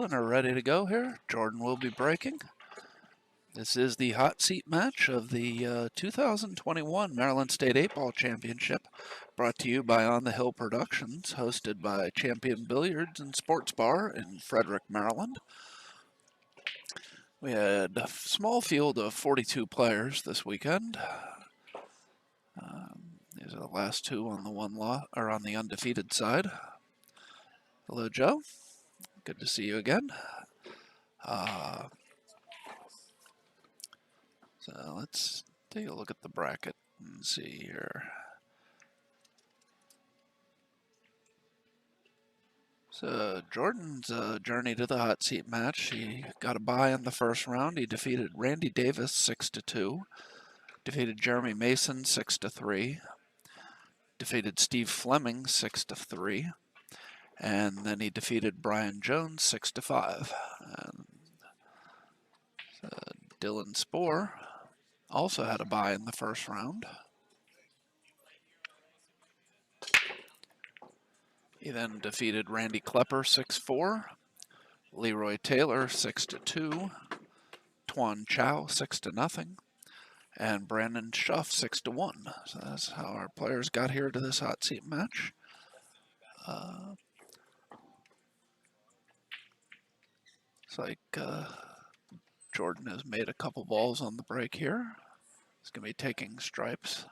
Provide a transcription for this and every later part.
and are ready to go here. Jordan will be breaking. This is the hot seat match of the 2021 Maryland State 8-Ball Championship, brought to you by On the Hill Productions, hosted by Champion Billiards and Sports Bar in Frederick, Maryland. We had a small field of 42 players this weekend. These are the last two on the on the undefeated side. Hello, Joe. Good to see you again. So let's take a look at the bracket and see here. So Jordan's journey to the hot seat match. He got a bye in the first round. He defeated Randy Davis 6-2, defeated Jeremy Mason 6-3, defeated Steve Fleming 6-3, and then he defeated Brian Jones 6-5. And Dylan Spohr also had a bye in the first round. He then defeated Randy Klepper 6-4, Leroy Taylor 6-2, Tuan Chow 6-0, and Brandon Schuff 6-1. So that's how our players got here to this hot seat match. It's like Jordan has made a couple balls on the break here. He's going to be taking stripes.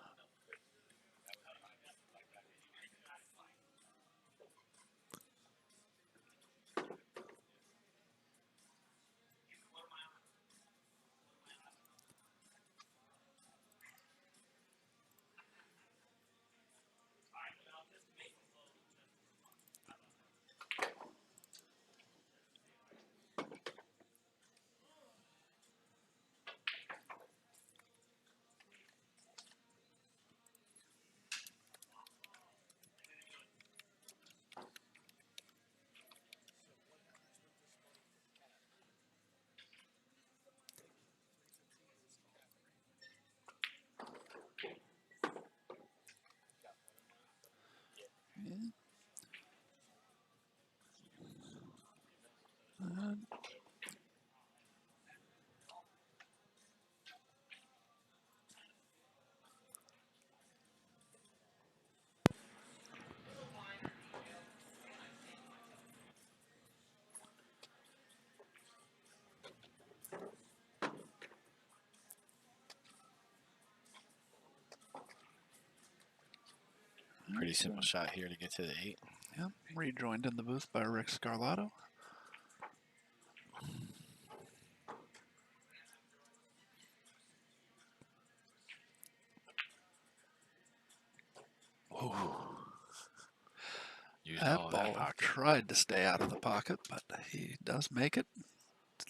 Pretty simple shot here to get to the 8. Yep, rejoined in the booth by Rick Scarlato. That ball tried to stay out of the pocket, but he does make it.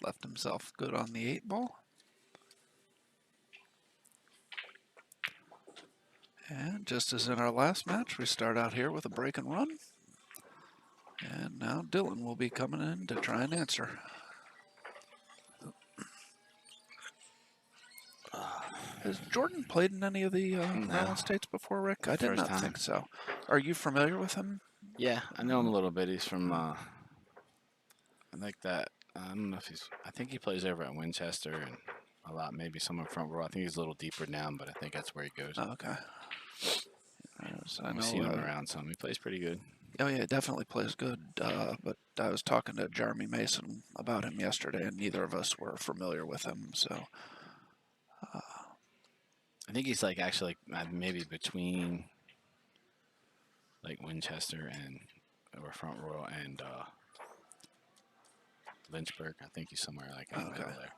Left himself good on the 8-ball. And just as in our last match, we start out here with a break and run. And now Dylan will be coming in to try and answer. Has Jordan played in any of the Maryland States before, Rick? I did not think so. Are you familiar with him? Yeah, I know him a little bit. He's from, I like that. I don't know if he's, I think he plays over at Winchester and a lot, maybe somewhere front row. I think he's a little deeper down, but I think that's where he goes. Oh, okay. I've seen him around some. He plays pretty good. Oh, yeah, definitely plays good. But I was talking to Jeremy Mason about him yesterday, and neither of us were familiar with him. So I think he's like actually like maybe between like Winchester and or Front Royal and Lynchburg. I think he's somewhere like in the middle there.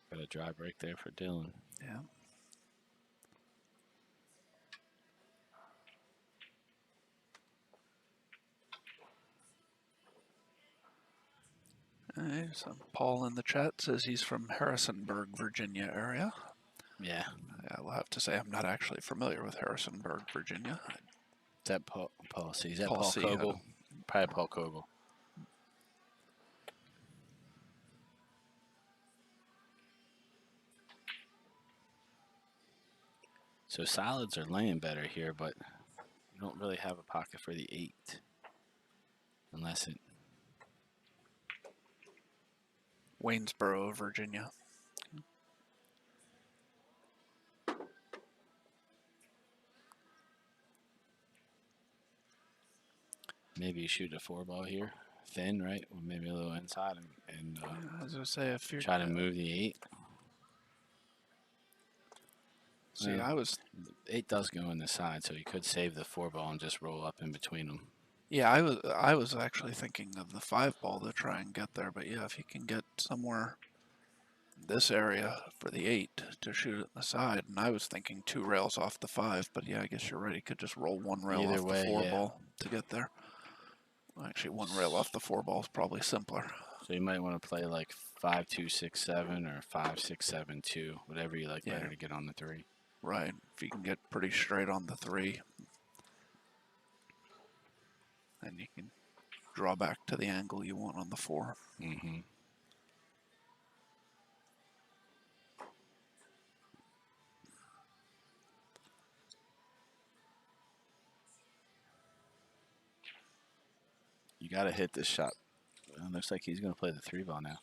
Got a dry break there for Dylan. Yeah. Right, so Paul in the chat says he's from Harrisonburg, Virginia area. Yeah. I will have to say I'm not actually familiar with Harrisonburg, Virginia. Is that Paul C? Is that Paul C, Kogel? Probably Paul Kogel. So solids are laying better here, but you don't really have a pocket for the 8. Unless it... Waynesboro, Virginia. Maybe you shoot a 4-ball here. Thin, right? Or maybe a little inside and Yeah, I was gonna say if you're try to move the 8. See, Well, I was 8 does go in the side, so you could save the 4-ball and just roll up in between them. yeah, I was actually thinking of the 5-ball to try and get there, but yeah, if you can get somewhere this area for the 8 to shoot it in the side, and I was thinking 2 rails off the 5, but yeah, I guess you're right. You could just roll 1 rail Either off way, the yeah. 4-ball to get there. Well, actually, 1 rail off the 4-ball is probably simpler. So you might want to play like 5, 2, 6, 7 or 5, 6, 7, 2, whatever you like Yeah. better to get on the 3. Right. If you can get pretty straight on the 3, then you can draw back to the angle you want on the 4. Mm-hmm. You got to hit this shot. Looks like he's going to play the 3-ball now.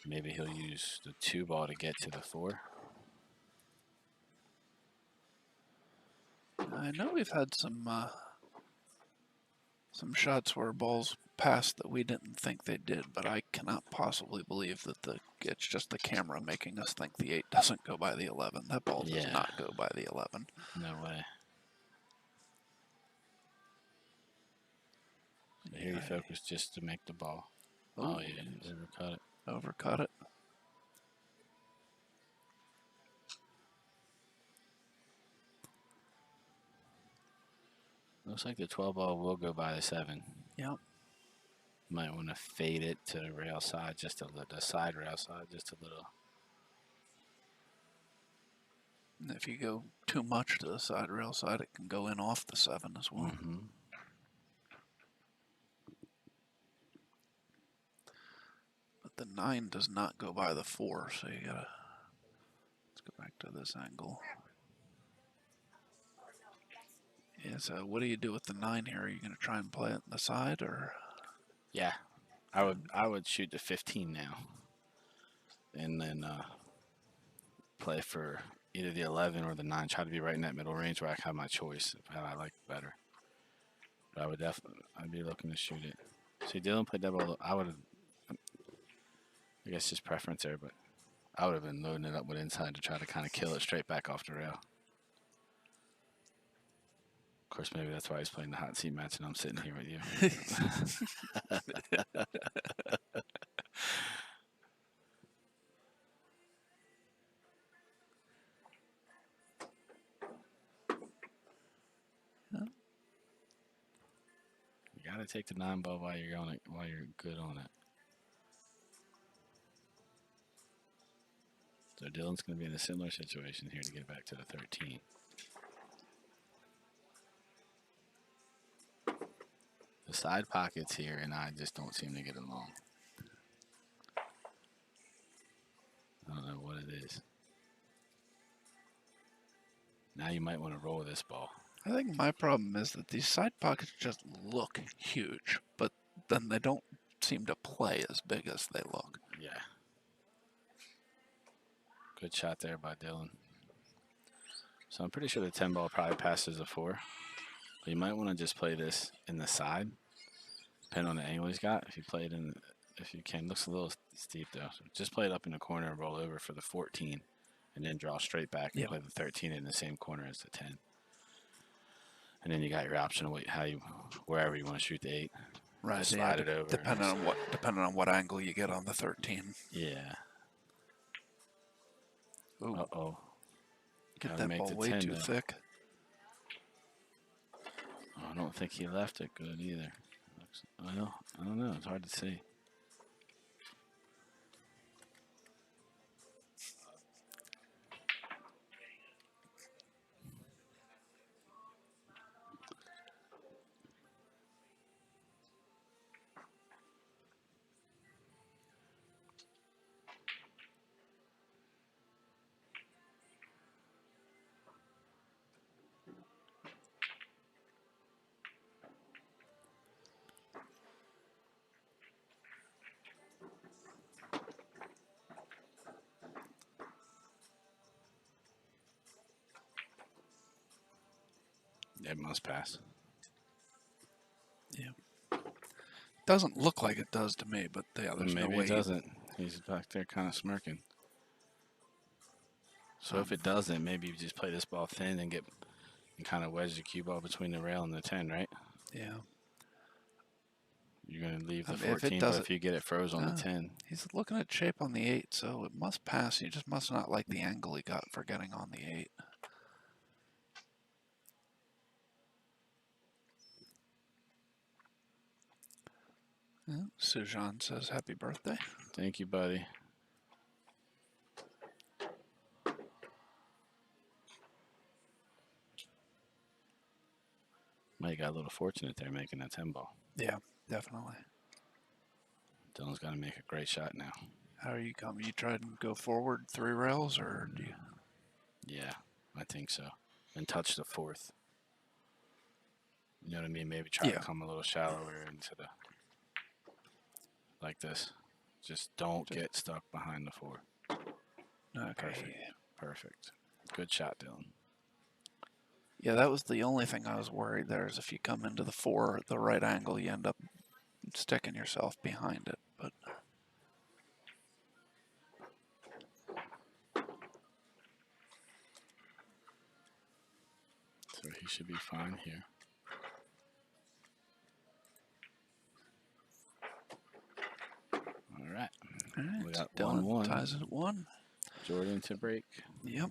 Maybe he'll use the 2-ball to get to the 4. I know we've had some shots where balls passed that we didn't think they did, but I cannot possibly believe that it's just the camera making us think the 8 doesn't go by the 11. That ball does Yeah. not go by the 11. No way. So here you focus just to make the ball. Oh, yeah, overcut it. Overcut it. Looks like the 12-ball will go by the 7. Yep. Might want to fade it to the rail side, just a little, the side rail side, just a little. And if you go too much to the side rail side, it can go in off the 7 as well. Mm-hmm. But the 9 does not go by the 4, so you gotta, let's go back to this angle. Yeah, so what do you do with the 9 here? Are you gonna try and play it in the side, or? Yeah, I would shoot the 15 now, and then play for either the 11 or the 9. Try to be right in that middle range where I have my choice of how I like better. But I would definitely, I'd be looking to shoot it. See, Dylan played that ball. I would have, I guess just preference there, but I would have been loading it up with inside to try to kind of kill it straight back off the rail. Of course, maybe that's why he's playing the hot seat match and I'm sitting here with you. You gotta take the 9-ball while you're on it, while you're good on it. So Dylan's gonna be in a similar situation here to get back to the 13. The side pockets here and I just don't seem to get along. I don't know what it is. Now you might want to roll this ball. I think my problem is that these side pockets just look huge, but then they don't seem to play as big as they look. Yeah. Good shot there by Dylan. So I'm pretty sure the 10-ball probably passes a 4. But you might want to just play this in the side, depending on the angle he's got. If you play it in, if you can, looks a little steep though. So just play it up in the corner and roll over for the 14, and then draw straight back and play the 13 in the same corner as the 10. And then you got your option of wherever you want to shoot the 8. Right. Just slide it over. Depending on what angle you get on the 13. Yeah. Ooh. Uh-oh. Get Gotta that make ball the way 10 too though. thick. Oh, I don't think he left it good either. Well, I don't know. It's hard to see. It must pass. Doesn't look like it does to me, but yeah, there's no Maybe way. it doesn't. He's back there kind of smirking. So if it doesn't, maybe you just play this ball thin and kind of wedge the cue ball between the rail and the 10, right? Yeah. You're going to leave the If it 14, but doesn't, if you get it froze on the 10. he's looking at shape on the 8, so it must pass. He just must not like the angle he got for getting on the 8. Yeah, Sujan says happy birthday. Thank you, buddy. Well, you got a little fortunate there making that 10 ball. Yeah, definitely. Dylan's got to make a great shot now. How are you coming? You tried to go forward 3 rails, or do you? Yeah, I think so. And touch the 4th. You know what I mean? Maybe try to come a little shallower into the, like this. Just don't get stuck behind the 4. Okay. Perfect. Good shot, Dylan. Yeah, that was the only thing I was worried there is if you come into the 4 at the right angle, you end up sticking yourself behind it. But so he should be fine here. All right. We got Dylan 1-1. ties it at 1. Jordan to break. Yep.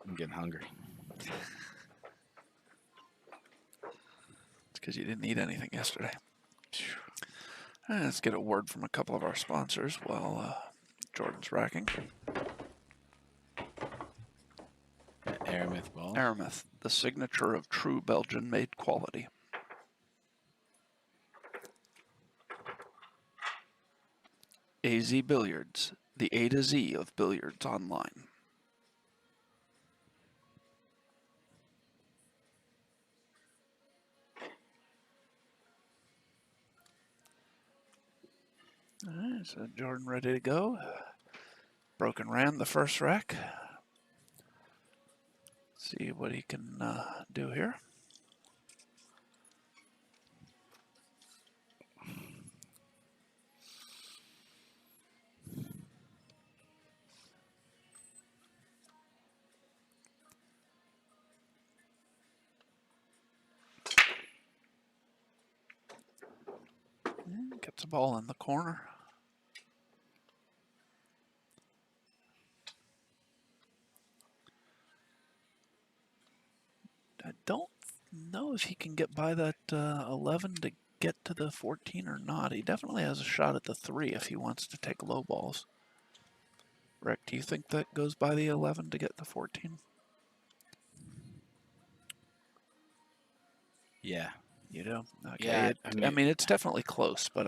I'm getting hungry. It's because you didn't eat anything yesterday. Let's get a word from a couple of our sponsors while Jordan's racking. Aramith ball. Aramith, the signature of true Belgian-made quality. AZ Billiards, the A to Z of billiards online. All right, so Jordan ready to go. Broken ran the first rack. See what he can do here. Gets the ball in the corner. I don't know if he can get by that 11 to get to the 14 or not. He definitely has a shot at the 3 if he wants to take low balls. Rick, do you think that goes by the 11 to get the 14? Yeah. You do? Okay. Yeah, I mean, it's definitely close, but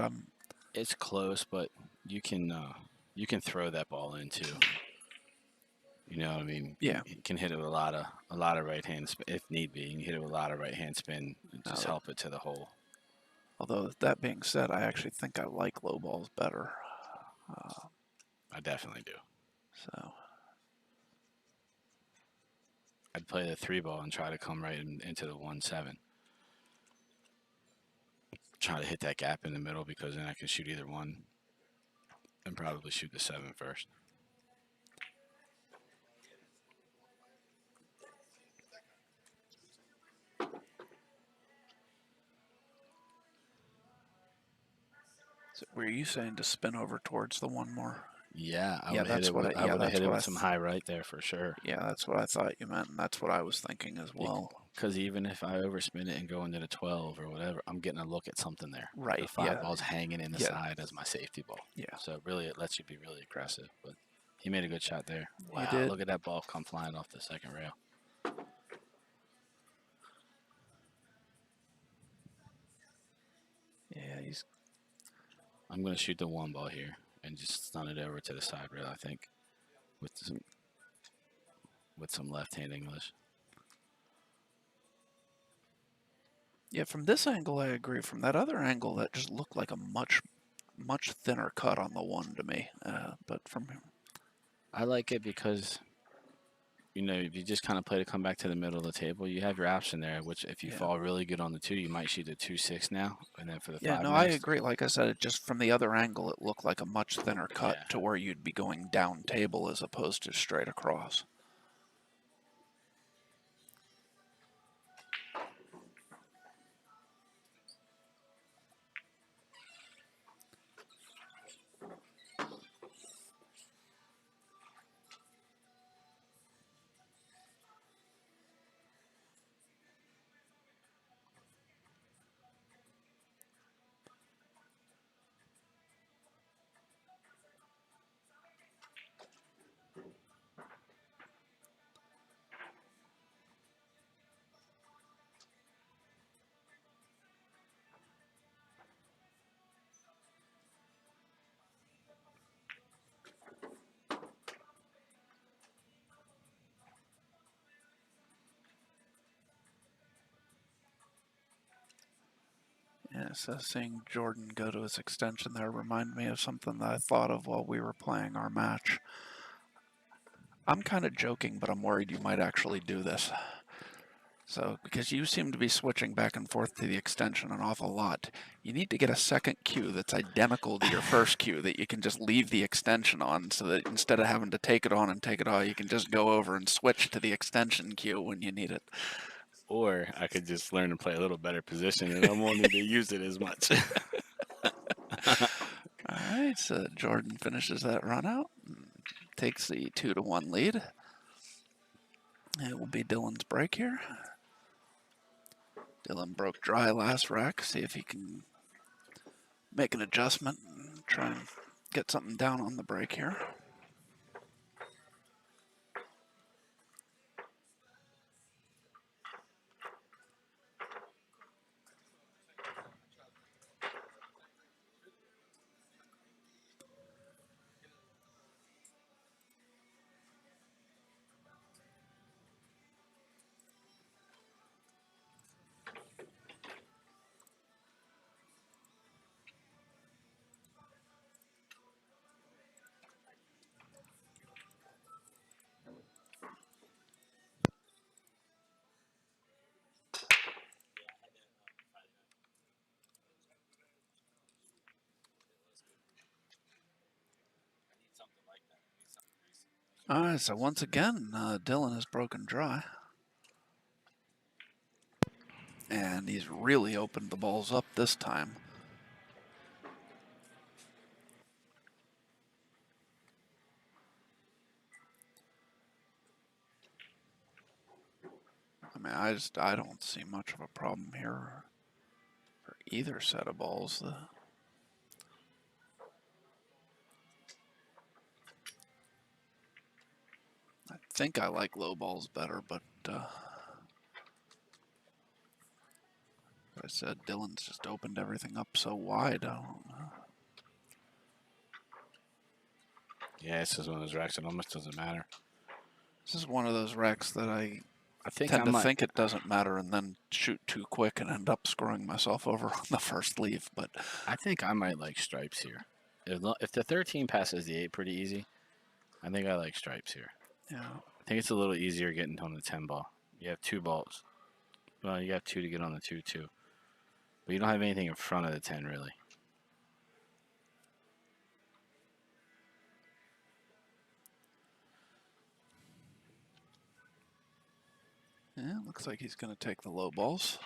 it's close, but you can throw that ball in too. You know what I mean? Yeah. You can hit it with a lot of right hand spin if need be. You can hit it with a lot of right hand spin and just help it to the hole. Although that being said, I actually think I like low balls better. I definitely do. So I'd play the 3 ball and try to come right into the 1-7. Try to hit that gap in the middle because then I can shoot either one and probably shoot the 7 first. So were you saying to spin over towards the 1 more? Yeah, I Yeah, would hit it with, I would have hit it with some high right there for sure. Yeah, that's what I thought you meant, and that's what I was thinking as well. Because even if I overspin it and go into the 12 or whatever, I'm getting a look at something there. Right. The 5 ball's hanging in the side as my safety ball. Yeah. So really, it lets you be really aggressive. But he made a good shot there. Wow, he did. Look at that ball come flying off the second rail. Yeah, I'm going to shoot the 1 ball here and just stun it over to the side rail, I think, with some left-hand English. Yeah, from this angle, I agree. From that other angle, that just looked like a much thinner cut on the 1 to me. But from I like it because you know, if you just kind of play to come back to the middle of the table, you have your option there. Which if you Yeah. fall really good on the 2, you might shoot a 2-6 now, and then for the Yeah, 5 no, I next. agree. Like I said, it just from the other angle, it looked like a much thinner cut Yeah. to where you'd be going down table as opposed to straight across. Yeah, so seeing Jordan go to his extension there reminded me of something that I thought of while we were playing our match. I'm kind of joking, but I'm worried you might actually do this. So, because you seem to be switching back and forth to the extension an awful lot, you need to get a second cue that's identical to your first cue that you can just leave the extension on so that instead of having to take it on and take it off, you can just go over and switch to the extension cue when you need it. Or I could just learn to play a little better position, and I won't need to use it as much. All right, so Jordan finishes that run out, and takes the 2-1 lead. It will be Dylan's break here. Dylan broke dry last rack. See if he can make an adjustment and try and get something down on the break here. All right, so once again, Dylan has broken dry. And he's really opened the balls up this time. I mean, I don't see much of a problem here for either set of balls. I think I like low balls better, but I said Dylan's just opened everything up so wide. I don't know. Yeah, it's just one of those racks. It almost doesn't matter. This is one of those wrecks that I think tend I to might. think it doesn't matter and then shoot too quick and end up screwing myself over on the first leave. But I think I might like stripes here. If the 13 passes the 8 pretty easy, I think I like stripes here. yeah, I think it's a little easier getting on the 10 ball. You have 2 balls. Well, you have 2 to get on the 2 too. But you don't have anything in front of the 10 really. yeah, looks like he's going to take the low balls.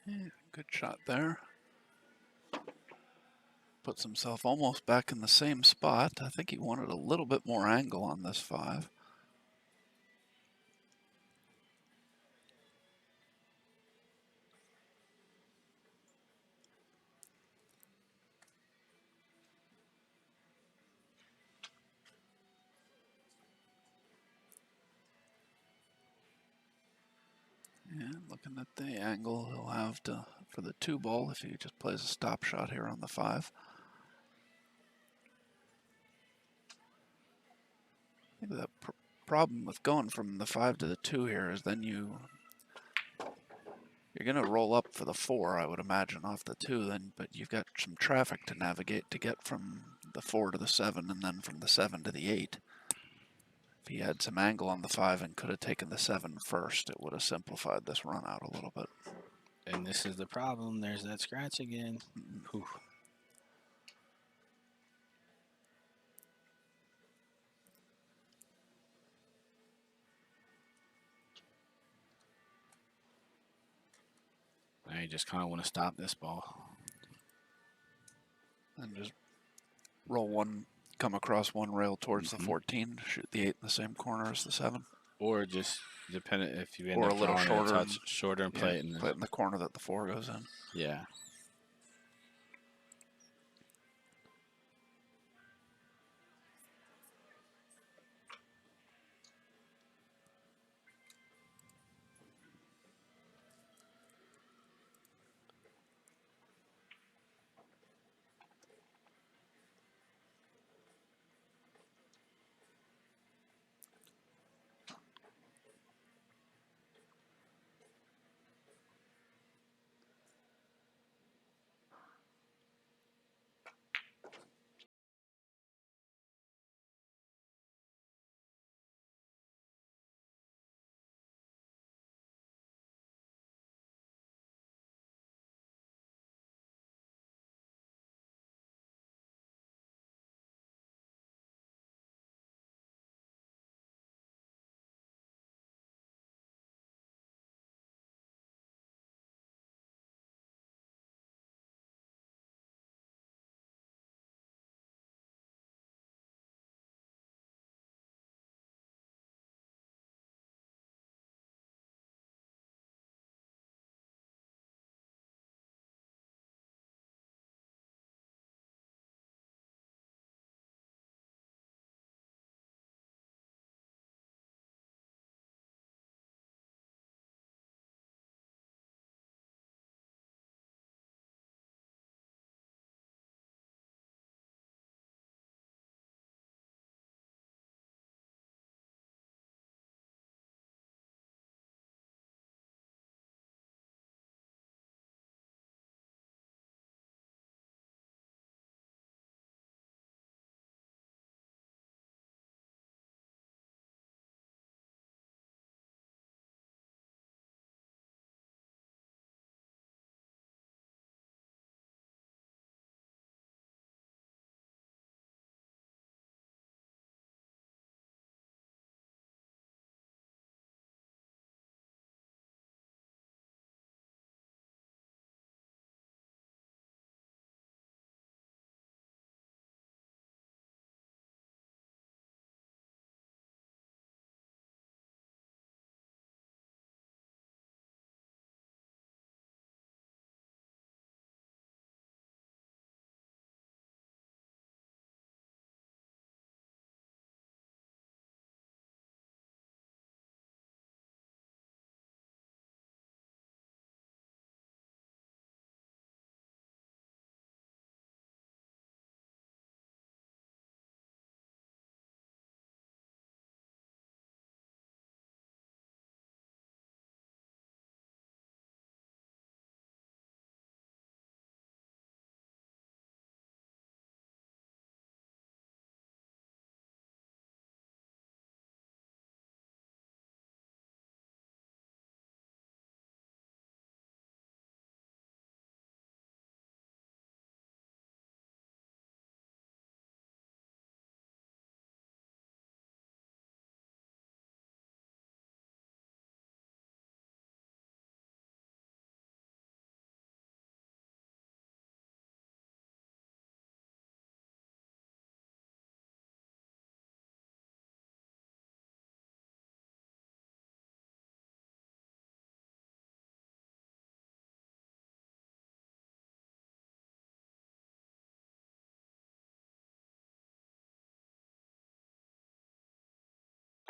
Yeah, good shot there. Puts himself almost back in the same spot. I think he wanted a little bit more angle on this 5. And looking at the angle he'll have to for the 2 ball if he just plays a stop shot here on the 5. I think the problem with going from the 5 to the 2 here is then you're going to roll up for the 4, I would imagine, off the 2 then, but you've got some traffic to navigate to get from the 4 to the 7 and then from the 7 to the 8. If he had some angle on the 5 and could have taken the 7 first, it would have simplified this run out a little bit. And this is the problem. There's that scratch again. Whew. Now you just kind of want to stop this ball. And just roll one, come across one rail towards the 14, shoot the 8 in the same corner as the 7. Or just depending if you end Or up a little throwing shorter, a touch shorter and play it in play it in the corner that the 4 goes in. Yeah.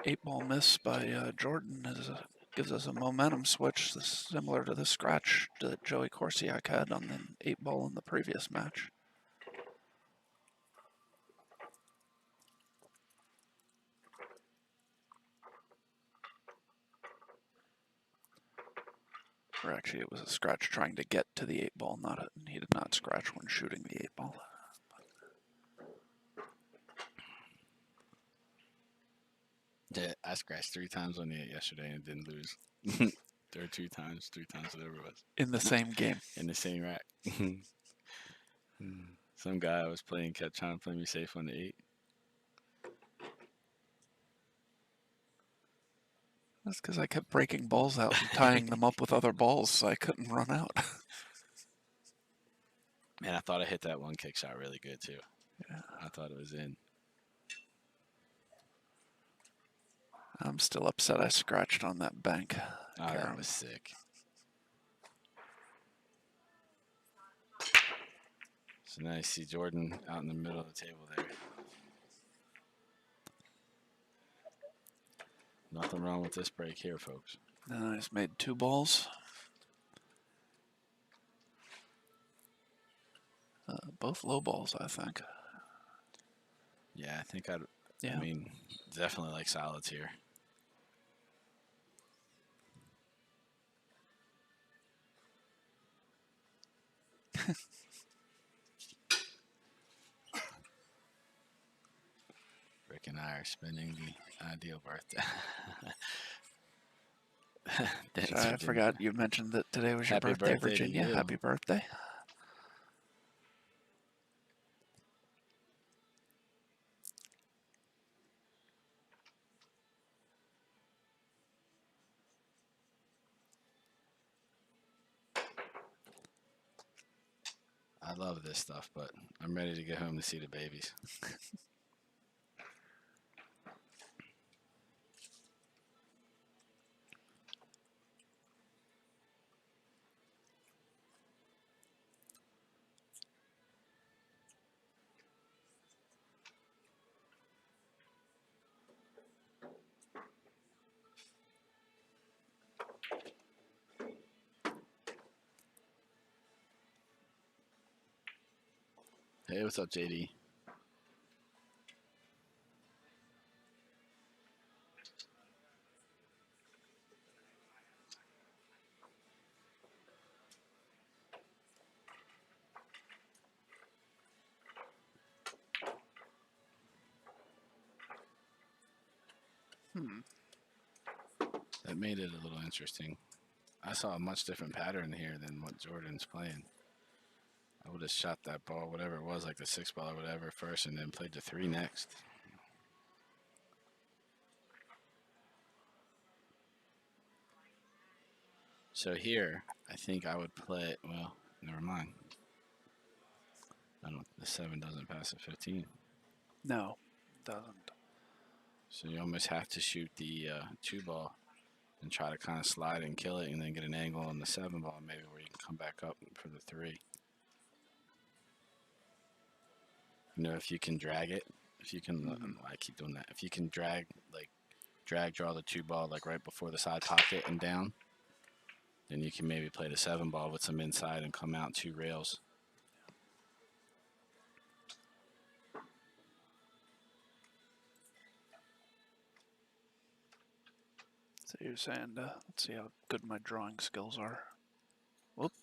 8-ball miss by Jordan gives us a momentum switch similar to the scratch that Joey Korsiak had on the 8-ball in the previous match. Or actually, it was a scratch trying to get to the 8-ball, he did not scratch when shooting the 8-ball. Yeah, I scratched 3 times on the 8 yesterday and didn't lose. There were 3 times, whatever it was. In the same game. In the same rack. Some guy I was playing kept trying to play me safe on the 8. That's because I kept breaking balls out and tying them up with other balls so I couldn't run out. Man, I thought I hit that one kick shot really good too. Yeah. I thought it was in. I'm still upset I scratched on that bank. Oh, that was sick. So now you see Jordan out in the middle of the table there. Nothing wrong with this break here, folks. I just made 2 balls. Both low balls, I think. Yeah, I think Yeah. I mean, definitely like solids here. Rick and I are spending the ideal birthday. Sorry, I forgot you mentioned that today was your Happy birthday, birthday to Virginia. you. Happy birthday. I love this stuff, but I'm ready to get home to see the babies. Hey, what's up, JD? That made it a little interesting. I saw a much different pattern here than what Jordan's playing. I would have shot that ball, whatever it was, like the 6 ball or whatever, first, and then played the 3 next. So here, I think I would play. Well, never mind. The 7 doesn't pass the 15. No, it doesn't. So you almost have to shoot the 2 ball and try to kind of slide and kill it, and then get an angle on the 7 ball, maybe where you can come back up for the 3. You know, if you can drag it, if you can, I keep doing that. If you can drag, draw the 2 ball like right before the side pocket and down, then you can maybe play the 7 ball with some inside and come out 2 rails. So you're saying, let's see how good my drawing skills are. Whoop.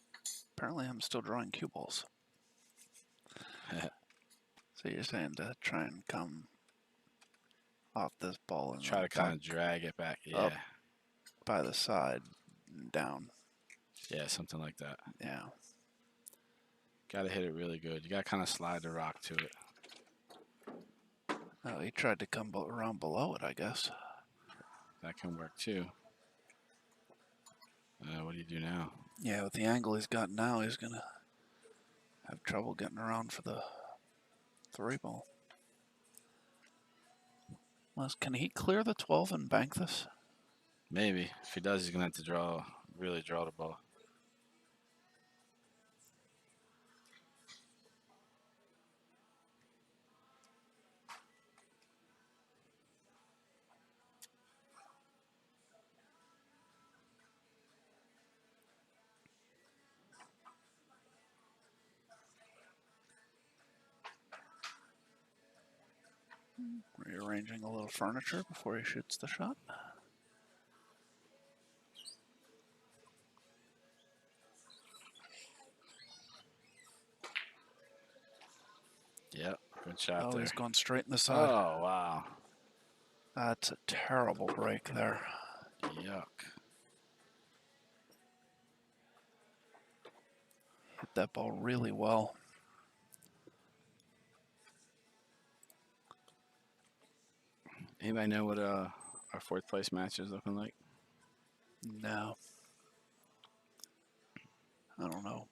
Apparently I'm still drawing cue balls. So you're saying to try and come off this ball and Try to kind of drag it back. Yeah. Up by the side and down. Yeah, something like that. Yeah. Got to hit it really good. You got to kind of slide the rock to it. Oh, he tried to come around below it, I guess. That can work too. What do you do now? Yeah, with the angle he's got now, he's going to have trouble getting around for the 3 ball. Unless, can he clear the 12 and bank this? Maybe. If he does, he's going to have to really draw the ball. Rearranging a little furniture before he shoots the shot. Yep, good shot there. He's going straight in the side. Oh, wow. That's a terrible break there. Yuck. Hit that ball really well. Anybody know what our fourth place match is looking like? No. I don't know.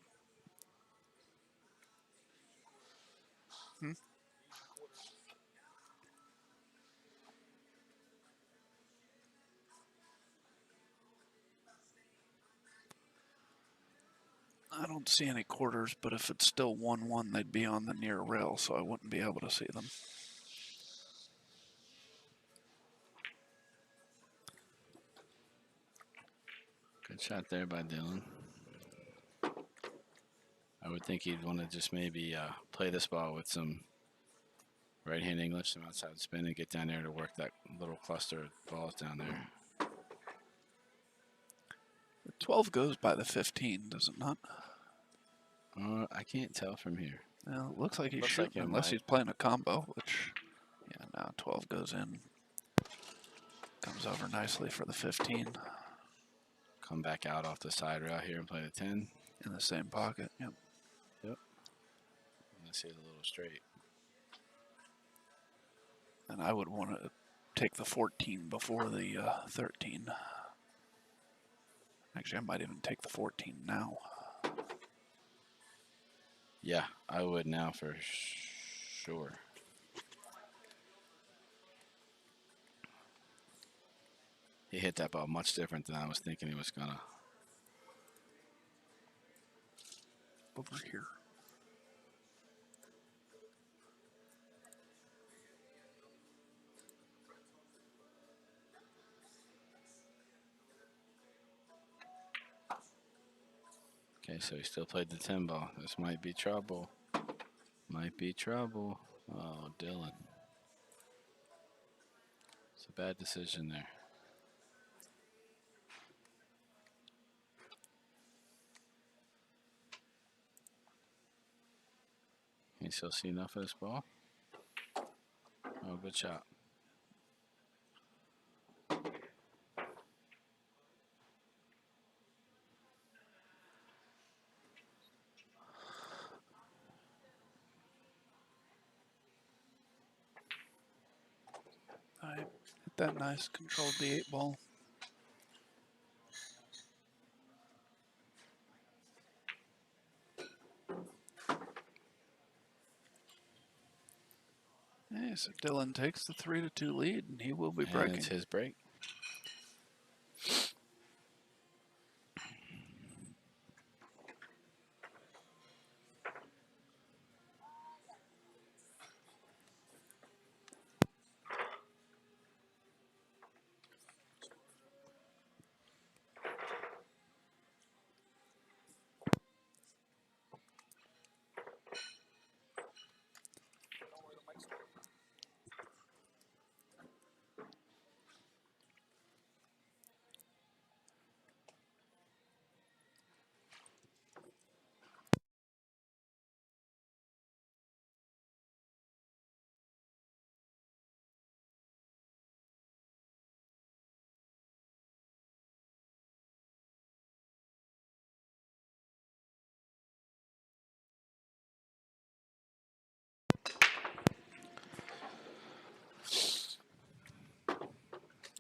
I don't see any quarters, but if it's still 1-1, they'd be on the near rail, so I wouldn't be able to see them. Good shot there by Dylan. I would think he'd want to just maybe play this ball with some right-hand English, some outside spin, and get down there to work that little cluster of balls down there. The 12 goes by the 15, does it not? I can't tell from here. Well, it looks like he's Looks shooting like it unless might. he's playing a combo, which, yeah, now 12 goes in. Comes over nicely for the 15. Come back out off the side rail here and play the 10. In the same pocket, yep. Yep. Let's see it a little straight. And I would want to take the 14 before the 13. Actually, I might even take the 14 now. Yeah, I would now for sure. He hit that ball much different than I was thinking he was gonna. Over here. Okay, so he still played the 10 ball. This might be trouble. Might be trouble. Oh, Dylan. It's a bad decision there. Can you still see enough of this ball? Oh, good shot. I hit that nice, controlled the 8 ball. Hey, so Dylan takes the 3-2 lead, and he will be And breaking. it's his break.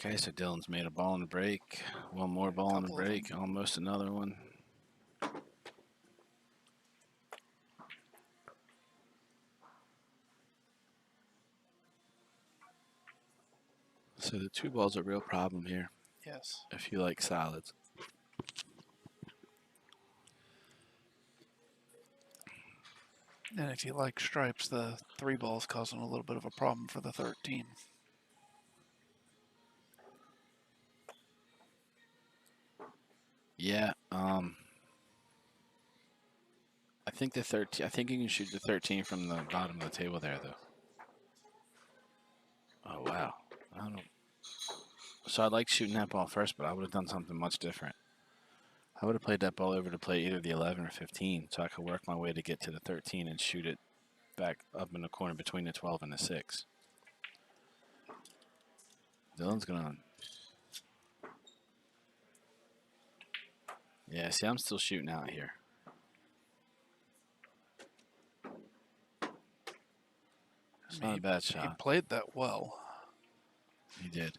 Okay, so Dylan's made a ball in the break. One more ball in the break. Almost another one. So the 2 ball's a real problem here. Yes. If you like solids. And if you like stripes, the 3 ball's causing a little bit of a problem for the 13. Yeah, I think the 13. I think you can shoot the 13 from the bottom of the table there, though. Oh, wow. I don't know. So I like shooting that ball first, but I would have done something much different. I would have played that ball over to play either the 11 or 15, so I could work my way to get to the 13 and shoot it back up in the corner between the 12 and the 6. Dylan's going to... Yeah, see, I'm still shooting out here. It's not a bad shot. He played that well. He did.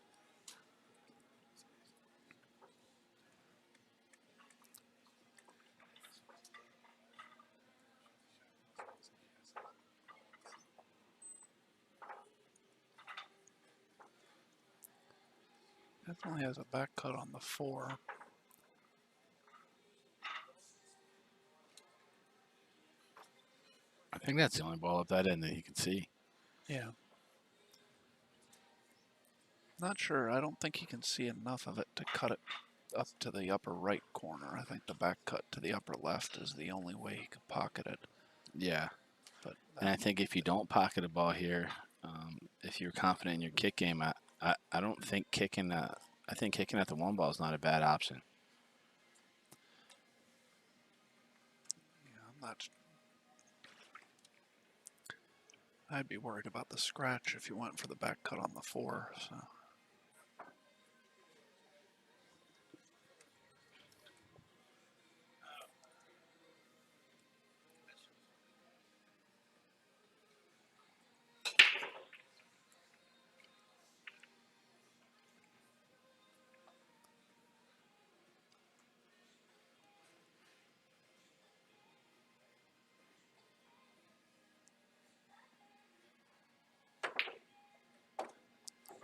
Definitely has a back cut on the 4. I think that's the only ball up that end that he can see. Yeah. Not sure. I don't think he can see enough of it to cut it up to the upper right corner. I think the back cut to the upper left is the only way he could pocket it. Yeah. But And I think if you don't pocket a ball here, if you're confident in your kick game, I don't think kicking. I think kicking at the 1 ball is not a bad option. yeah, I'm not. I'd be worried about the scratch if you went for the back cut on the 4. So.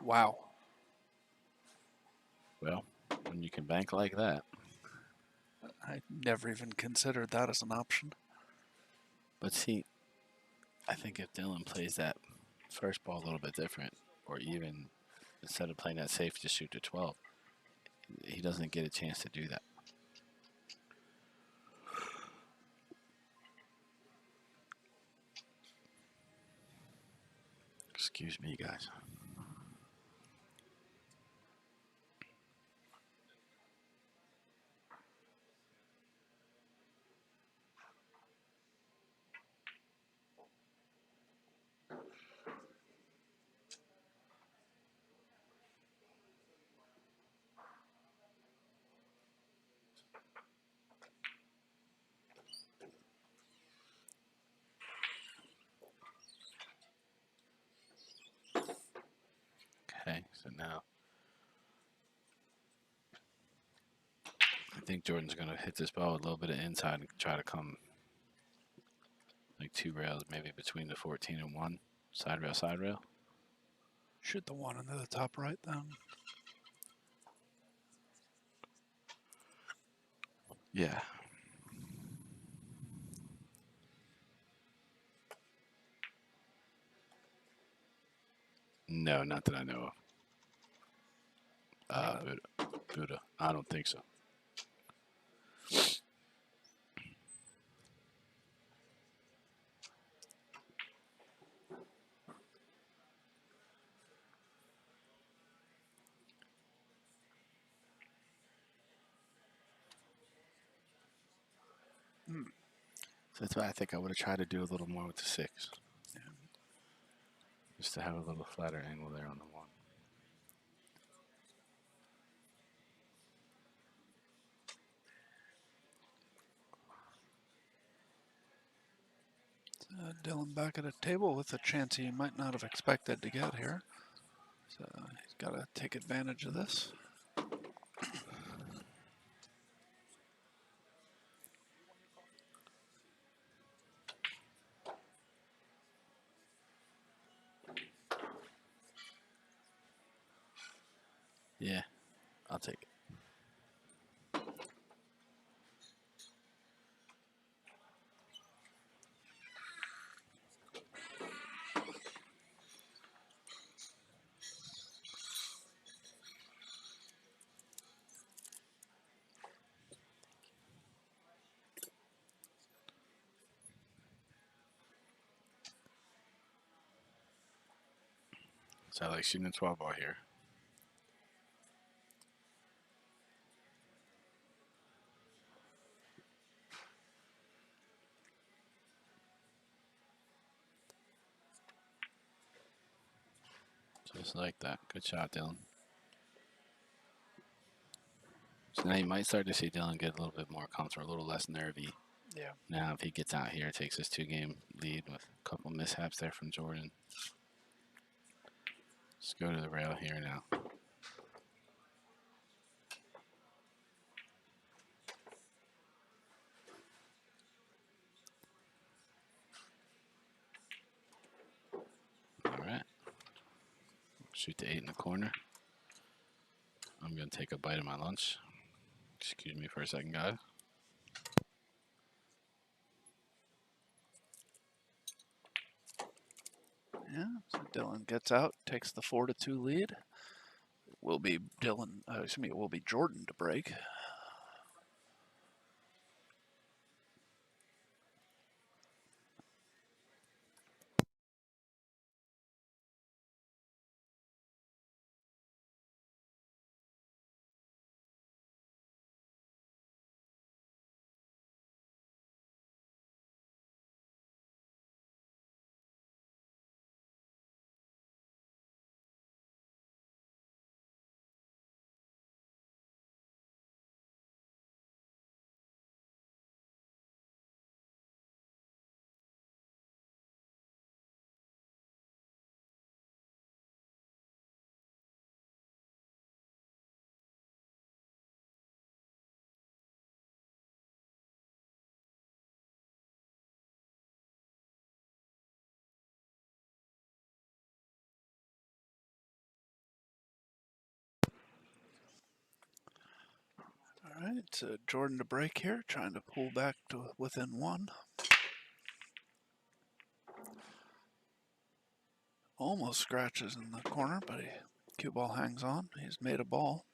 Wow. Well, when you can bank like that. I never even considered that as an option. But see, I think if Dylan plays that first ball a little bit different, or even instead of playing that safe to shoot to 12, he doesn't get a chance to do that. Excuse me, guys. Okay, so now I think Jordan's going to hit this ball with a little bit of inside and try to come like 2 rails, maybe between the 14 and 1. Side rail, side rail. Shoot the 1 into the top right then. Yeah. No, not that I know of. Buddha. I don't think so. So that's why I think I would have tried to do a little more with the 6. Yeah. Just to have a little flatter angle there on the 1. Dylan back at a table with a chance he might not have expected to get here. So he's got to take advantage of this. Yeah, I'll take it. So I like shooting a 12 ball here. Just like that. Good shot, Dylan. So now you might start to see Dylan get a little bit more comfortable, a little less nervy. Yeah. Now if he gets out here, takes his 2-game lead with a couple mishaps there from Jordan. Let's go to the rail here now. All right. Shoot the 8 in the corner. I'm going to take a bite of my lunch. Excuse me for a second, guys. Yeah, so Dylan gets out, takes the 4-2 lead. It will be it will be Jordan to break. All right, Jordan to break here, trying to pull back to within 1. Almost scratches in the corner, but cue ball hangs on. He's made a ball.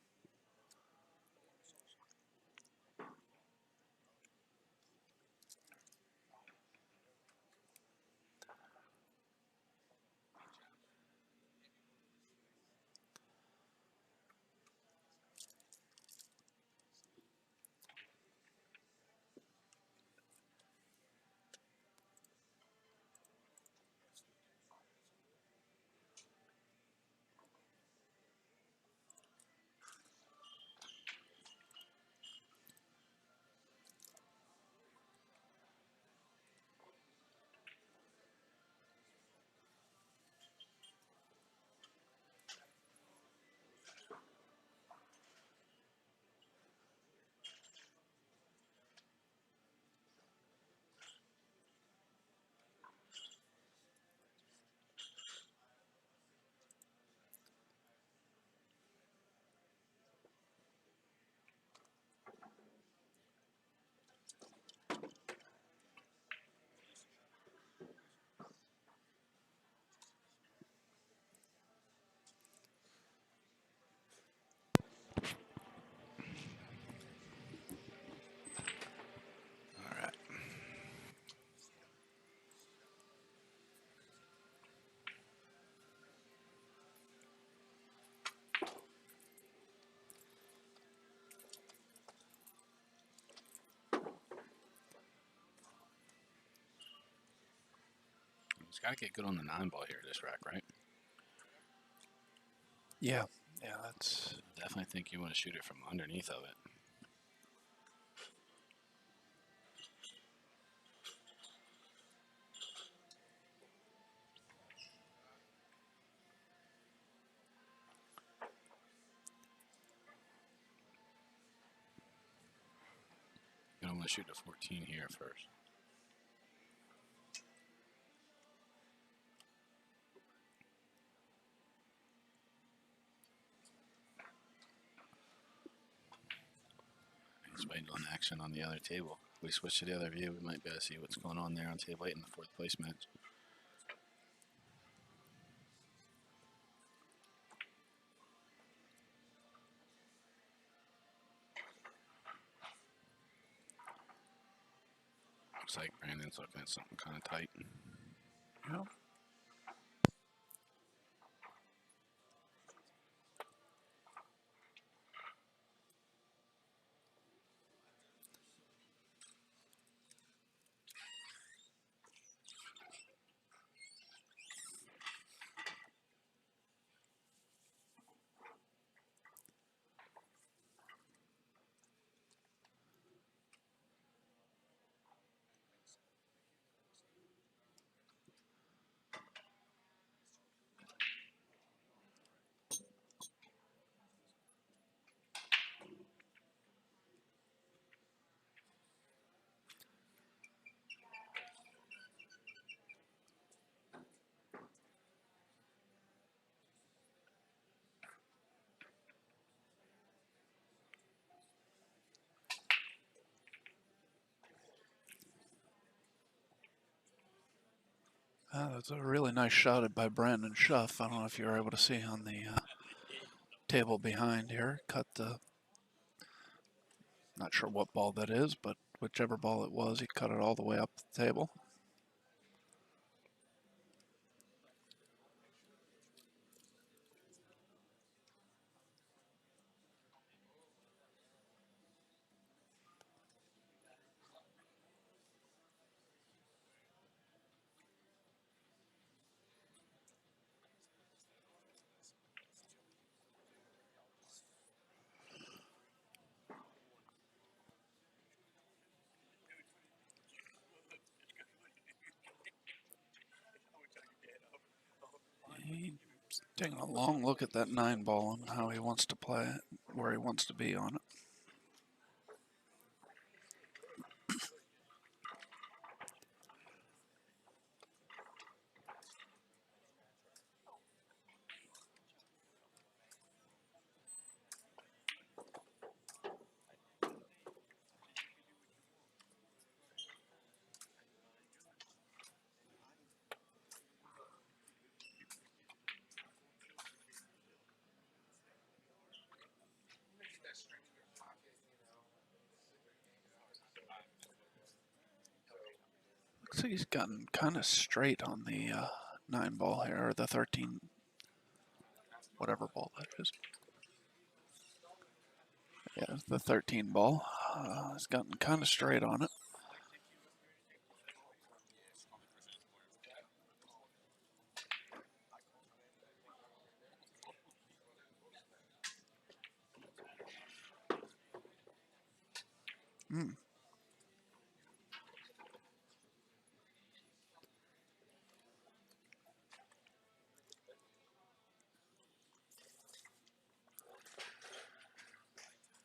All right. He's got to get good on the 9 ball here, this rack, right? Yeah, that's Definitely think you want to shoot it from underneath of it. You don't want to shoot the 14 here first. He's waiting on action on the other table. If we switch to the other view, we might be able to see what's going on there on table 8 in the 4th place match. Looks like Brandon's looking at something kind of tight. yeah. That's a really nice shot by Brandon Schuff. I don't know if you were able to see on the table behind here. Cut the, not sure what ball that is, but whichever ball it was, he cut it all the way up the table. He's taking a long look at that 9 ball and how he wants to play it, where he wants to be on it. Looks like he's gotten kind of straight on the 9 ball here, or the 13, whatever ball that is. Yeah, the 13 ball. He's gotten kind of straight on it.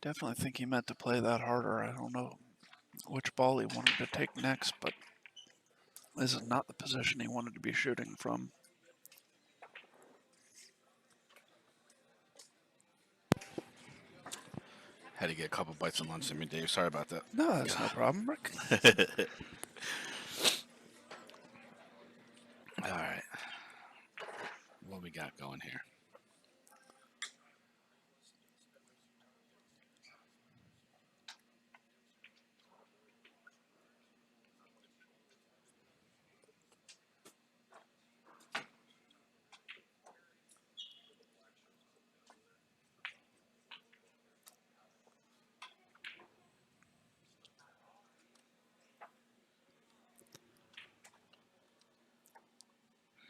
Definitely think he meant to play that harder. I don't know which ball he wanted to take next, but this is not the position he wanted to be shooting from. Had to get a couple bites of lunch in me, Dave. Sorry about that. No, that's no problem, Rick. All right. What we got going here?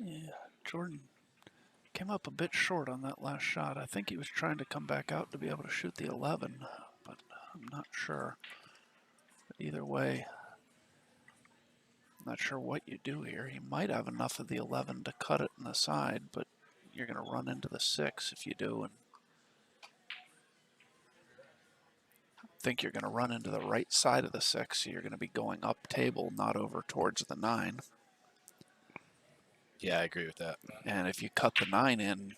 Yeah, Jordan came up a bit short on that last shot. I think he was trying to come back out to be able to shoot the 11, but I'm not sure. But either way, I'm not sure what you do here. He might have enough of the 11 to cut it in the side, but you're going to run into the 6 if you do, and I think you're going to run into the right side of the 6, so you're going to be going up table, not over towards the 9. Yeah, I agree with that. And if you cut the 9 in,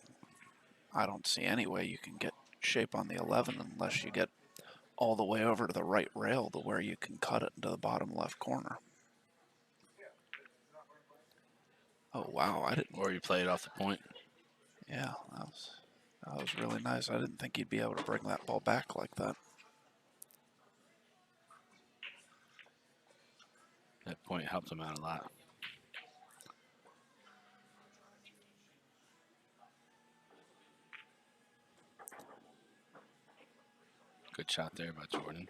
I don't see any way you can get shape on the 11 unless you get all the way over to the right rail to where you can cut it into the bottom left corner. Oh, wow, I didn't. Or you play it off the point. Yeah, that was really nice. I didn't think he'd be able to bring that ball back like that. That point helped him out a lot. Good shot there by Jordan.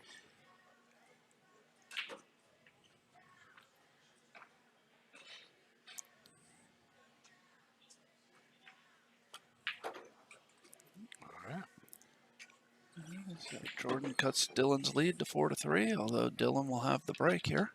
All right. So Jordan cuts Dylan's lead to 4-3, although Dylan will have the break here.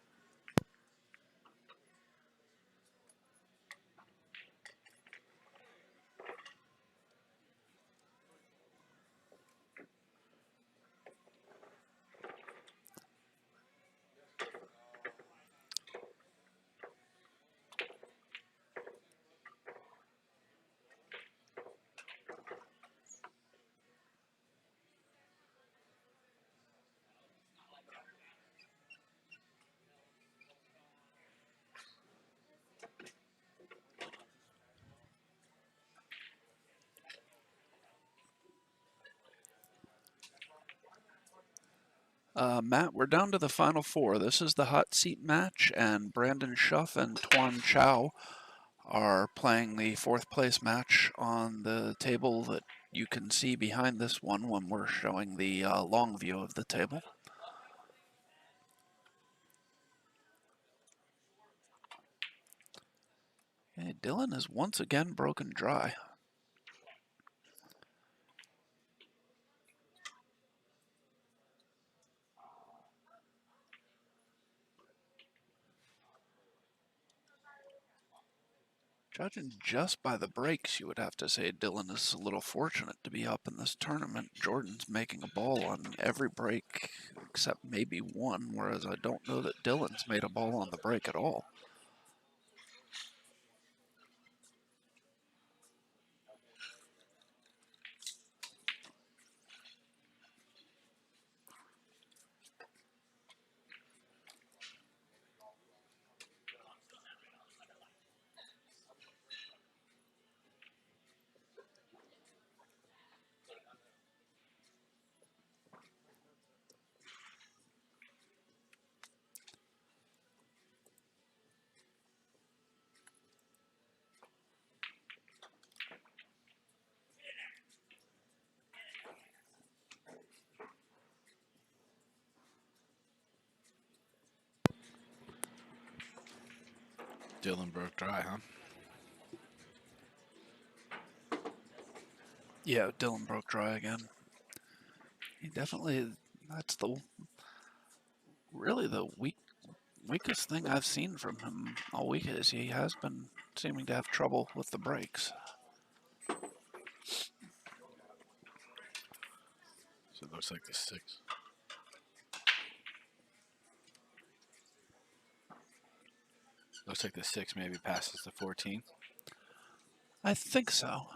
Matt, we're down to the final four. This is the hot seat match, and Brandon Schuff and Tuan Chow are playing the fourth place match on the table that you can see behind this one when we're showing the long view of the table. Okay, Dylan is once again broken dry. Judging just by the breaks, you would have to say Dylan is a little fortunate to be up in this tournament. Jordan's making a ball on every break except maybe one, whereas I don't know that Dylan's made a ball on the break at all. Dylan broke dry, huh? Yeah, Dylan broke dry again. He definitely, that's really the weakest thing I've seen from him all week is he has been seeming to have trouble with the breaks. So it looks like the 6. Looks like the 6 maybe passes the 14. I think so.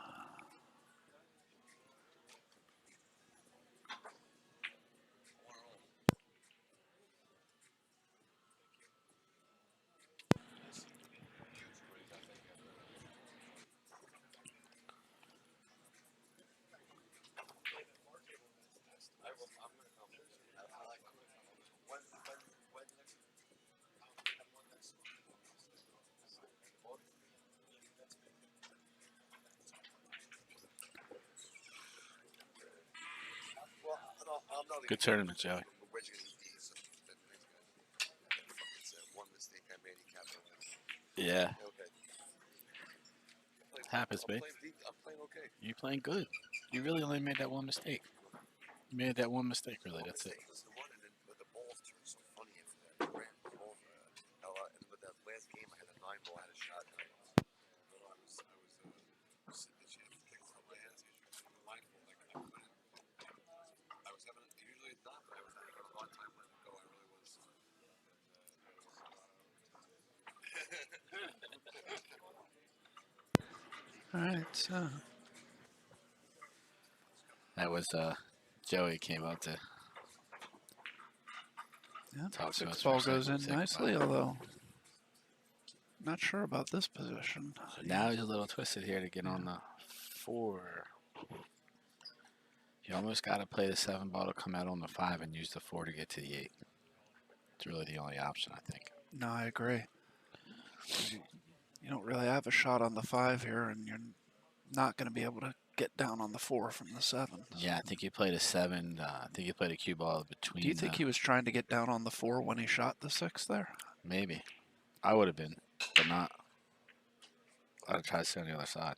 Good tournament, Joey. Yeah. Happens, babe. You playing good. You really only made that one mistake. You made that one mistake, really. That's it. All right, so That was Joey came out to yeah, talk to us six for a ball second. goes in Say goodbye. nicely, although not sure about this position. So now he's a little twisted here to get on the 4. You almost got to play the 7 ball to come out on the 5 and use the 4 to get to the 8. It's really the only option, I think. No, I agree. You don't really have a shot on the 5 here, and you're not going to be able to get down on the 4 from the 7. Yeah, I think he played a 7. I think he played a cue ball between. Do you think he was trying to get down on the 4 when he shot the 6 there? Maybe. I would have been, but not. I'd have tried to stay on the other side.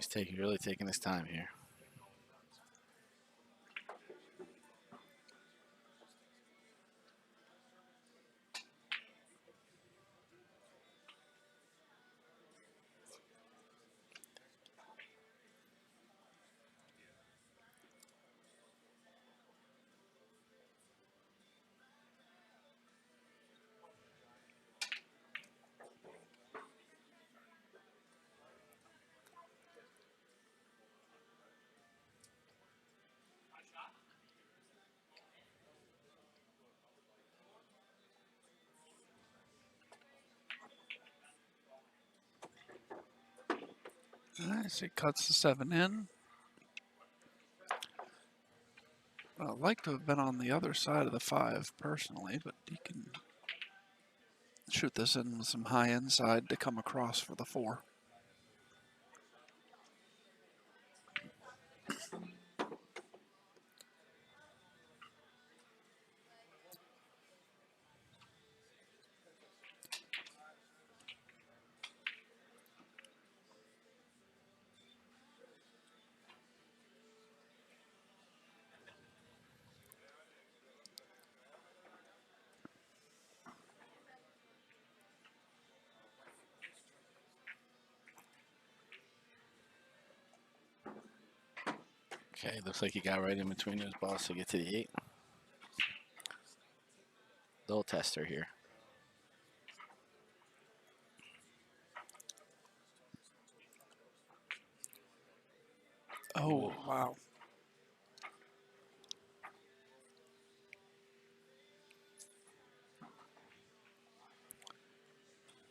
So he's really taking his time here. Nice, he cuts the 7 in. I'd like to have been on the other side of the 5 personally, but he can shoot this in with some high inside to come across for the 4. Okay, looks like he got right in between those balls to get to the 8. Little tester here. Oh, wow.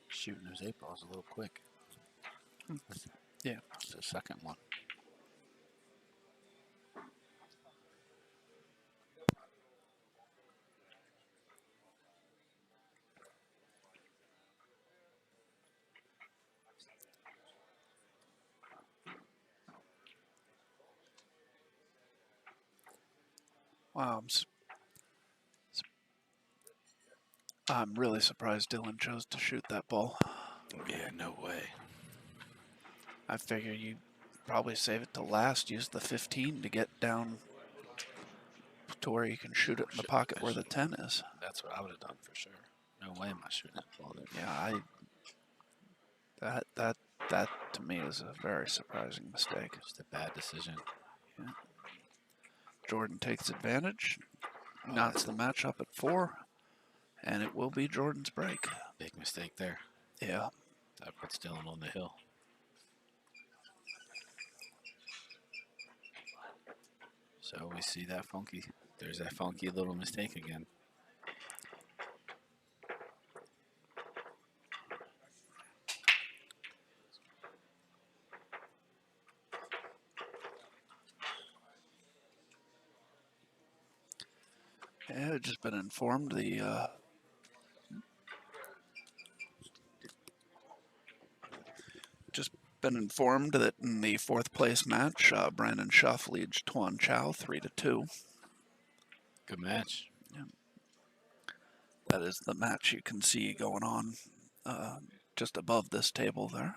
Shooting those 8 balls a little quick. Yeah. It's the second one. Wow, I'm really surprised Dylan chose to shoot that ball. Yeah, no way. I figure you probably save it to last, use the 15 to get down to where you can shoot it in the pocket where the 10 is. That's what I would have done for sure. No way am I shooting that ball there. Yeah, that to me is a very surprising mistake. Just a bad decision. Yeah. Jordan takes advantage, knocks the match up at 4, and it will be Jordan's break. Big mistake there. Yeah. That puts Dylan on the hill. So we see that funky. There's that funky little mistake again. Yeah, I've just been informed that in the 4th place match, Brandon Schuff leads Tuan Chow 3-2. Good match. Yeah. That is the match you can see going on just above this table there.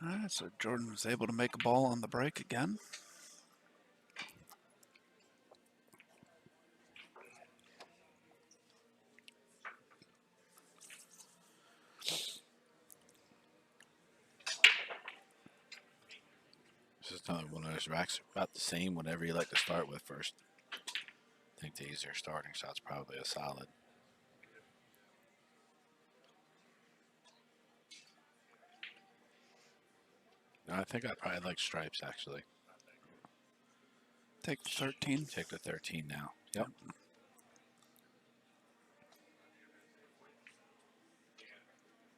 All right, so Jordan was able to make a ball on the break again. This is another one of those racks about the same, whatever you like to start with first. I think these are starting shots, probably a solid. No, I think I probably like stripes, actually. Take the 13. Take the 13 now. Yep.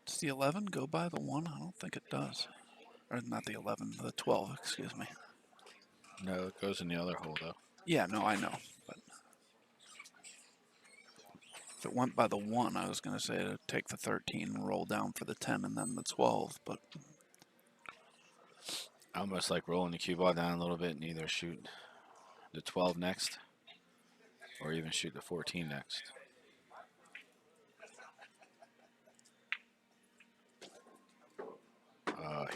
Does the 11 go by the 1? I don't think it does. Or not the 11, the 12, excuse me. No, it goes in the other hole, though. Yeah, no, I know. But if it went by the 1, I was going to say to take the 13, roll down for the 10, and then the 12. But I almost like rolling the cue ball down a little bit and either shoot the 12 next or even shoot the 14 next.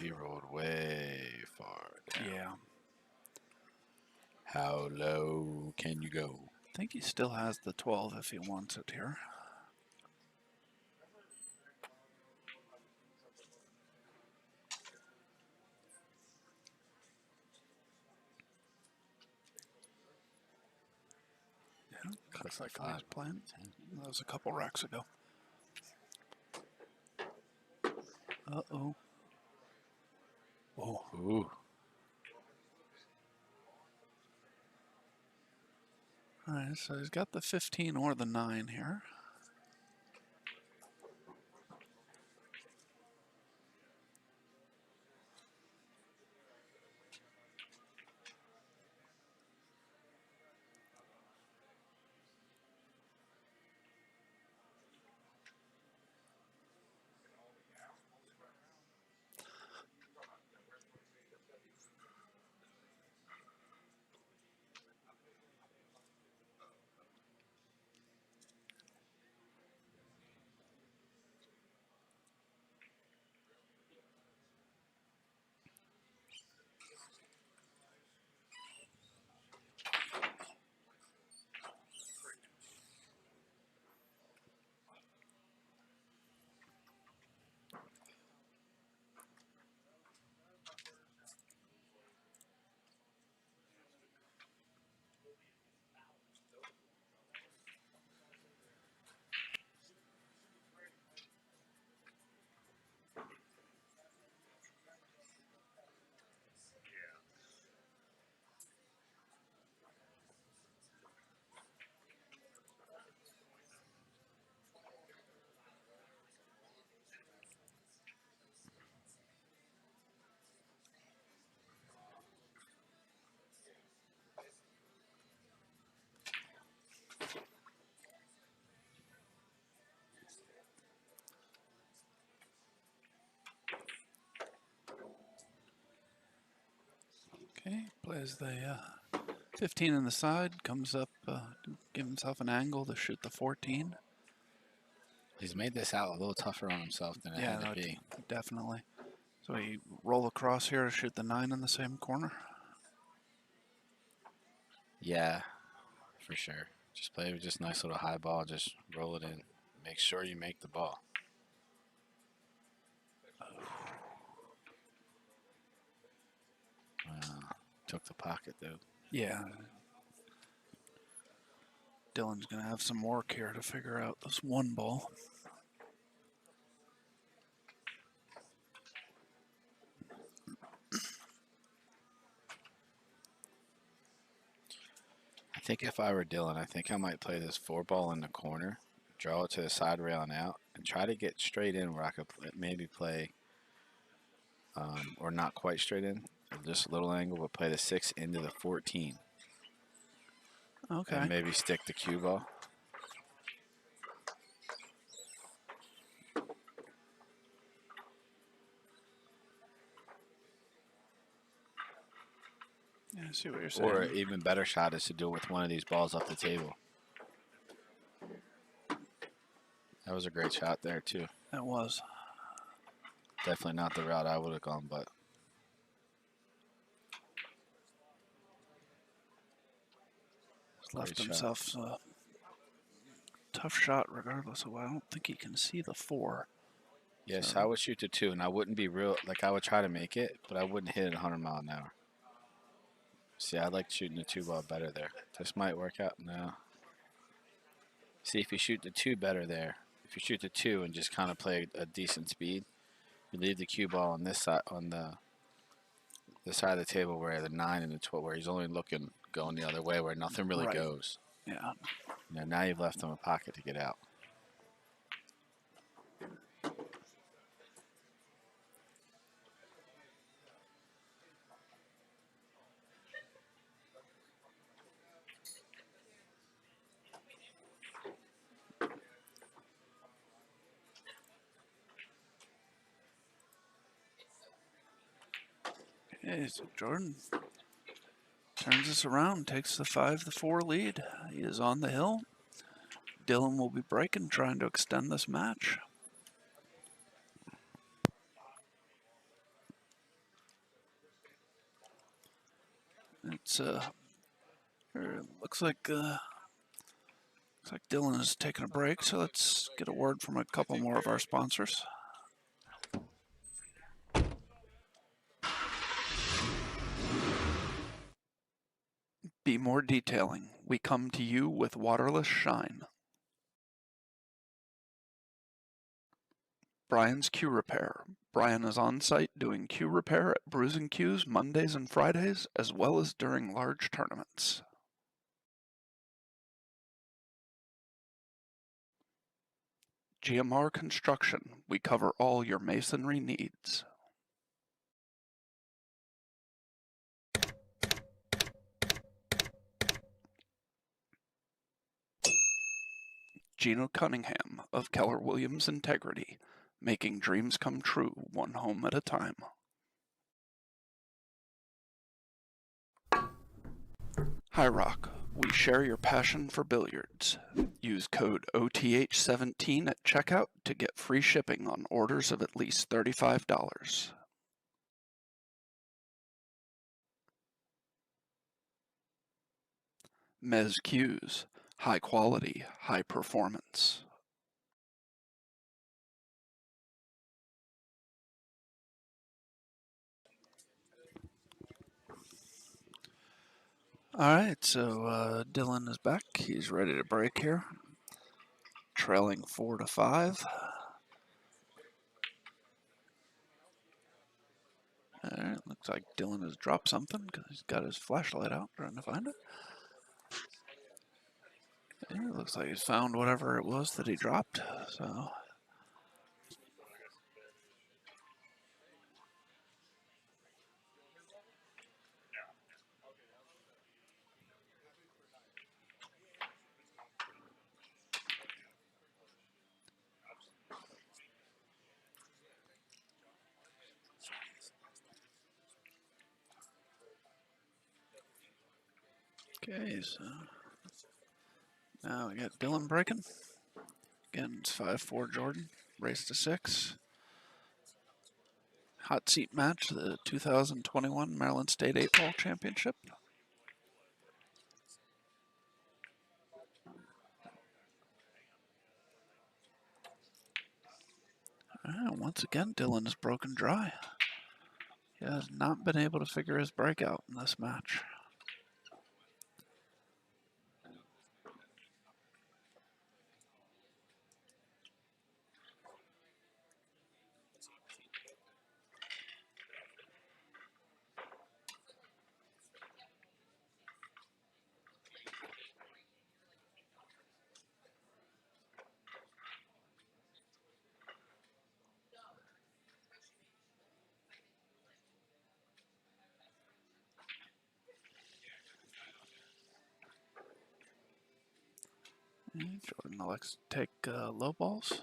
He rolled way far down. yeah, How low can you go? I think he still has the 12 if he wants it here. Yeah, Looks like he's playing. That was a couple racks ago. Uh-oh. Whoa. Ooh. All right, so he's got the 15 or the 9 here. Okay, plays the 15 in the side, comes up, give himself an angle to shoot the 14. He's made this out a little tougher on himself than it Yeah, had to no, be. definitely. So he roll across here to shoot the 9 in the same corner. Yeah, for sure. Just play with just nice little high ball. Just roll it in. Make sure you make the ball. Took the pocket, though. Yeah. Dylan's going to have some work here to figure out this one ball. I think if I were Dylan, I think I might play this 4 ball in the corner, draw it to the side rail and out, and try to get straight in where I could maybe play, or not quite straight in, just a little angle, but play the 6 into the 14. Okay. And maybe stick the cue ball. Yeah, I see what you're saying. Or an even better shot is to do it with one of these balls off the table. That was a great shot there, too. That was. Definitely not the route I would have gone, but He's left great shot. himself a tough shot regardless of I don't think he can see the 4. Yes, So- I would shoot the 2, and I wouldn't be real. Like, I would try to make it, but I wouldn't hit it 100 mile an hour. See, I like shooting the 2 ball better there. This might work out now. See, if you shoot the 2 better there, if you shoot the 2 and just kind of play a decent speed, you leave the cue ball on this side, on the side of the table where the 9 and the 12, where he's only looking going the other way, where nothing really Right. goes. Yeah. Now you've left him a pocket to get out. Okay, so Jordan turns this around, takes the 5-4 lead. He is on the hill. Dylan will be breaking, trying to extend this match. It's looks like Dylan is taking a break, so let's get a word from a couple more of our sponsors. Be More Detailing. We come to you with waterless shine. Brian's Cue Repair. Brian is on site doing cue repair at Bruising Cues Mondays and Fridays, as well as during large tournaments. GMR Construction. We cover all your masonry needs. Gino Cunningham of Keller Williams Integrity, making dreams come true one home at a time. High Rock, we share your passion for billiards. Use code OTH17 at checkout to get free shipping on orders of at least $35. Mez Cues, high quality, high performance. Alright, so Dylan is back. He's ready to break here. Trailing 4-5. Alright, looks like Dylan has dropped something because he's got his flashlight out trying to find it. Yeah, it looks like he's found whatever it was that he dropped, so. Okay, so now we got Dylan breaking. Again, it's 5-4 Jordan. Race to 6. Hot seat match, the 2021 Maryland State 8-Ball Championship. Once again, Dylan is broken dry. He has not been able to figure his breakout in this match. Jordan elects to take low balls.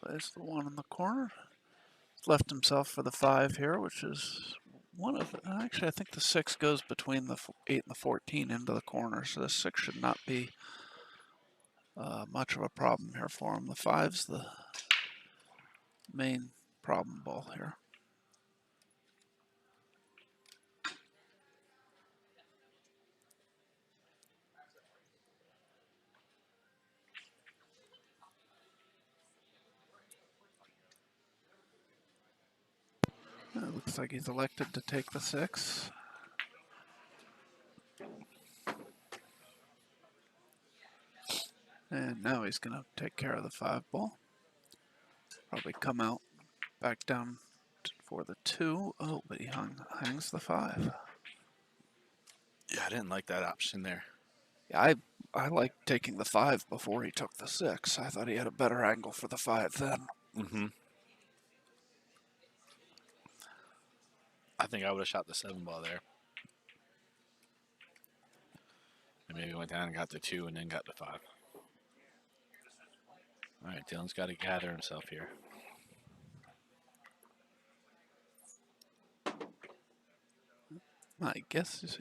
Plays the 1 in the corner. Left himself for the 5 here, which is one of the, actually I think the 6 goes between the 8 and the 14 into the corner, so the 6 should not be much of a problem here for him. The 5's the main problem ball here. It looks like he's elected to take the 6. And now he's going to take care of the 5 ball. Probably come out back down for the 2. Oh, but he hangs the 5. Yeah, I didn't like that option there. Yeah, I liked taking the 5 before he took the 6. I thought he had a better angle for the 5 then. Mm-hmm. I think I would have shot the 7 ball there. And maybe went down and got the 2 and then got the 5. All right, Dylan's got to gather himself here. I guess,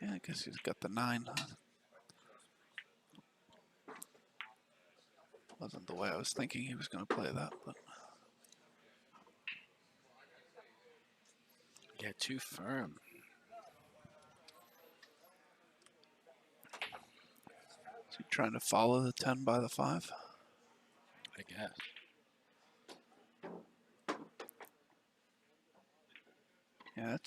yeah, I guess he's got the 9. Wasn't the way I was thinking he was going to play that, but. Yeah, too firm. Is he trying to follow the 10 by the 5? I guess. Yeah,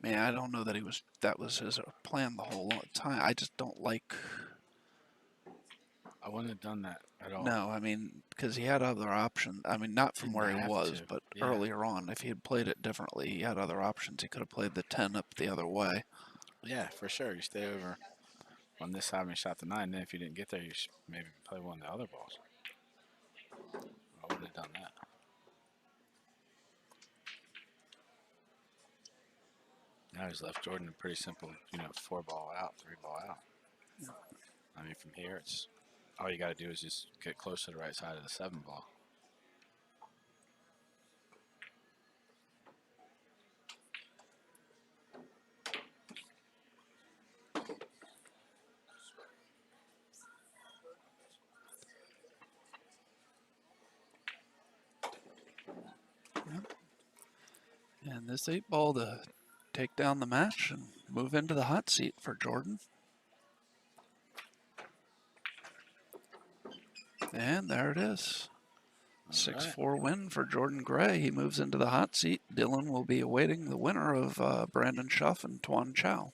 man, I don't know that that was his plan the whole time. I just don't like. I wouldn't have done that at all. No, I mean, because he had other options. I mean, not from Didn't where he have was, to. but Yeah. earlier on, if he had played it differently, he had other options. He could have played the 10 up the other way. Yeah, for sure. You stay over on this side and shot the 9. Then if you didn't get there, you should maybe play one of the other balls. I wouldn't have done that. Now he's left Jordan a pretty simple, 4 ball out, 3 ball out. Yeah. I mean, from here, it's all you got to do is just get close to the right side of the 7 ball. And this 8 ball to take down the match and move into the hot seat for Jordan. And there it is. 6-4 win for Jordan Gray. He moves into the hot seat. Dylan will be awaiting the winner of Brandon Schuff and Tuan Chow.